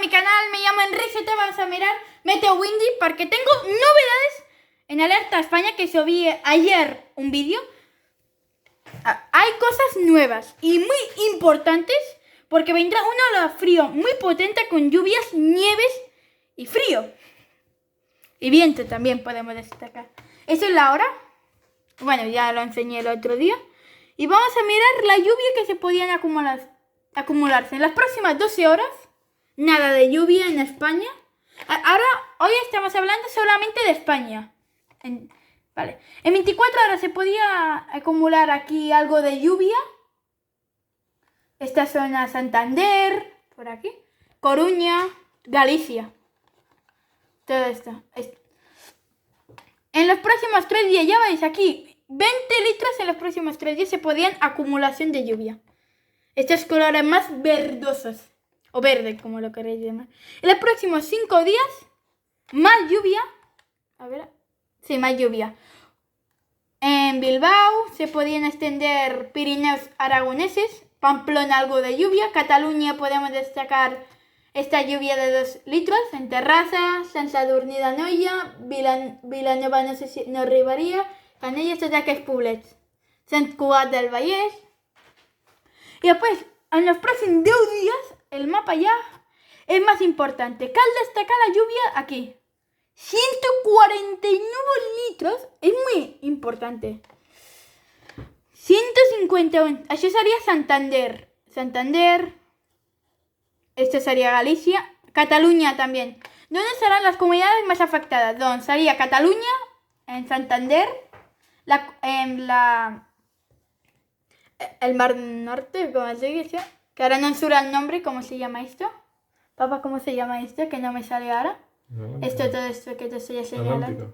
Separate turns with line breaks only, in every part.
mi canal, me llamo Enrique, te vamos a mirar Meteo Windy porque tengo novedades en Alerta España que subí ayer un vídeo. Hay cosas nuevas y muy importantes porque vendrá una ola frío muy potente con lluvias, nieves y frío. Y viento también podemos destacar. Eso es la hora. Bueno, ya lo enseñé el otro día. Y vamos a mirar la lluvia que se podían acumularse en las próximas 12 horas. Nada de lluvia en España. Ahora, hoy estamos hablando solamente de España. Vale. En 24 horas se podía acumular aquí algo de lluvia. Esta zona Santander, por aquí. Coruña, Galicia. Todo esto. En los próximos 3 días, ya veis aquí, 20 litros en los próximos 3 días se podían acumulación de lluvia. Estos colores más verdosos. O verde, como lo queréis llamar. En los próximos 5 días, más lluvia. A ver. Sí, más lluvia. En Bilbao se podían extender Pirineos aragoneses. Pamplona algo de lluvia. Cataluña podemos destacar esta lluvia de 2 litros. En Terrassa, Sant Sadurní d'Anoia, Vilanova no arribaria, Canelles, tots aquests poblets. Sant Cugat del Vallès. Y después, en los próximos 10 días, el mapa ya es más importante. Cal destacar la lluvia aquí. 149 litros, es muy importante. 151, això sería Santander. Esto sería Galicia. Cataluña también. ¿Dónde serán las comunidades más afectadas? ¿Dónde sería Cataluña? En Santander. El Mar Norte, ¿cómo se dice? Que ahora no surge el nombre, ¿cómo se llama esto? Papá, ¿cómo se llama esto? Que no me sale ahora. Todo esto que te estoy señalando.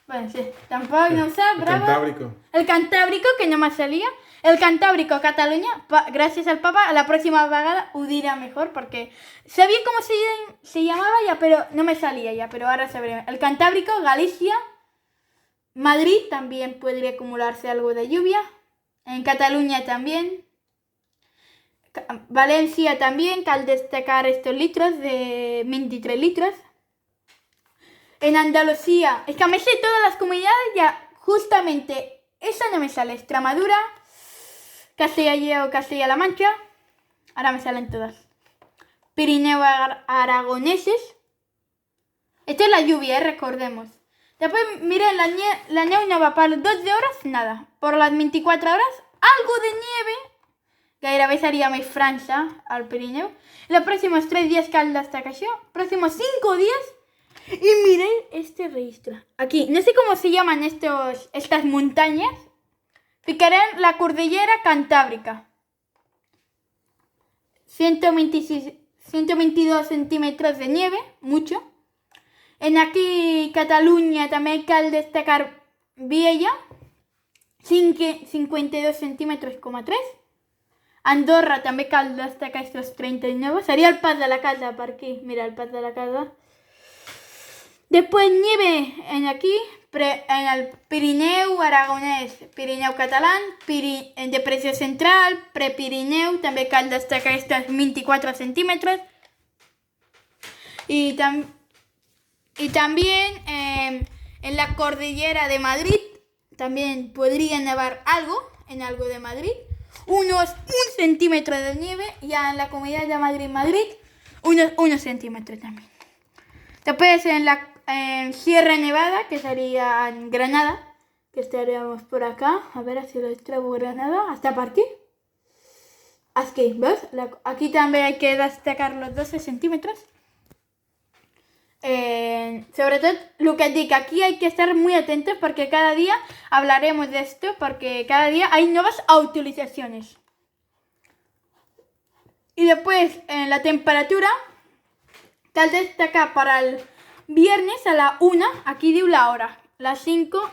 Bueno, sí, tampoco, no sé, bravo. El Cantábrico, que no me salía. El Cantábrico, Cataluña, gracias al Papa, a la próxima vegada ho dirá mejor, porque sabía cómo se llamaba ya, pero no me salía ya, pero ahora sabré. El Cantábrico, Galicia, Madrid también podría acumularse algo de lluvia. En Cataluña también. Valencia también, que al destacar estos litros de 23 litros. En Andalucía, es que me sé todas las comunidades ya, justamente, esa no me sale. Extremadura, Castilla y León, Castilla-La Mancha, ahora me salen todas. Pirineo aragoneses. Esta es la lluvia, recordemos. Después, miren, la nieve no va para las 12 horas, nada. Por las 24 horas, algo de nieve. Gairebé seria més França, al Pirineu. Los próximos 3 días cal destacar això. Próximos 5 días. Y miren este registro. Aquí, no sé cómo se llaman estas montañas. Ficaré en la cordillera Cantábrica. 122 centímetros de nieve, mucho. En aquí, Cataluña, también cal destacar Viella. 52 centímetros, 3. Andorra també cal destacar estos 39. Sería el Pas de la Casa por aquí. Mira, el Pas de la Casa. Después nieve en aquí, en el Pirineu aragonès, Pirineu catalán, en Depressió Central, Prepirineu, també cal destacar estos 24 centímetros. Y también en la cordillera de Madrid, también podría nevar algo, en algo de Madrid. Un centímetro de nieve, ya en la Comunidad de Madrid, unos centímetros también. Después en Sierra Nevada, que sería en Granada, que estaríamos por acá. A ver si lo extraigo Granada, hasta por aquí. Aquí, ¿ves? Aquí también hay que destacar los 12 centímetros. Sobre todo, lo que digo, aquí hay que estar muy atentos porque cada día hablaremos de esto, porque cada día hay nuevas actualizaciones. Y después, en la temperatura, cal destacar para el viernes a la 1, aquí digo la hora, las 5,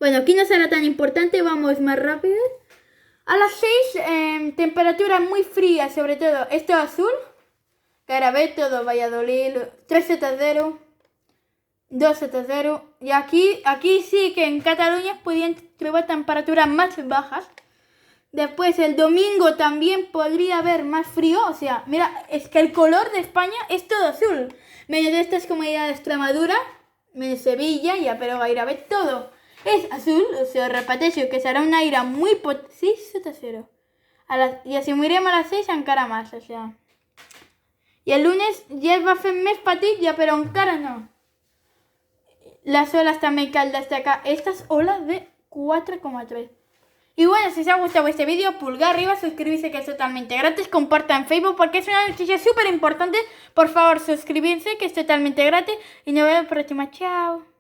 bueno, aquí no será tan importante, vamos más rápido. A las 6, temperatura muy fría, sobre todo esto azul, Carabeto, todo Valladolid, 370, 270, y aquí sí que en Cataluña podían trobar temperaturas más bajas, Después el domingo también podría haber más frío. O sea, mira, es que el color de España es todo azul. Medio de estas comunidades de Extremadura, medio Sevilla, ya, pero va a ir a ver todo. És azul, o sigui, repeteixo, que serà un aire muy pot... 6 sota 0. I si mirem a les 6 encara més, o sigui. I el lunes ja es va fer més petit, ja, però encara no. Las olas también que al destacar estas olas de 4,3. Y bueno, si os ha gustado este vídeo, pulgar arriba, suscribirse que es totalmente gratis, compartan en Facebook porque es una noticia súper importante. Por favor, suscribirse que es totalmente gratis y nos vemos en la próxima. Chao.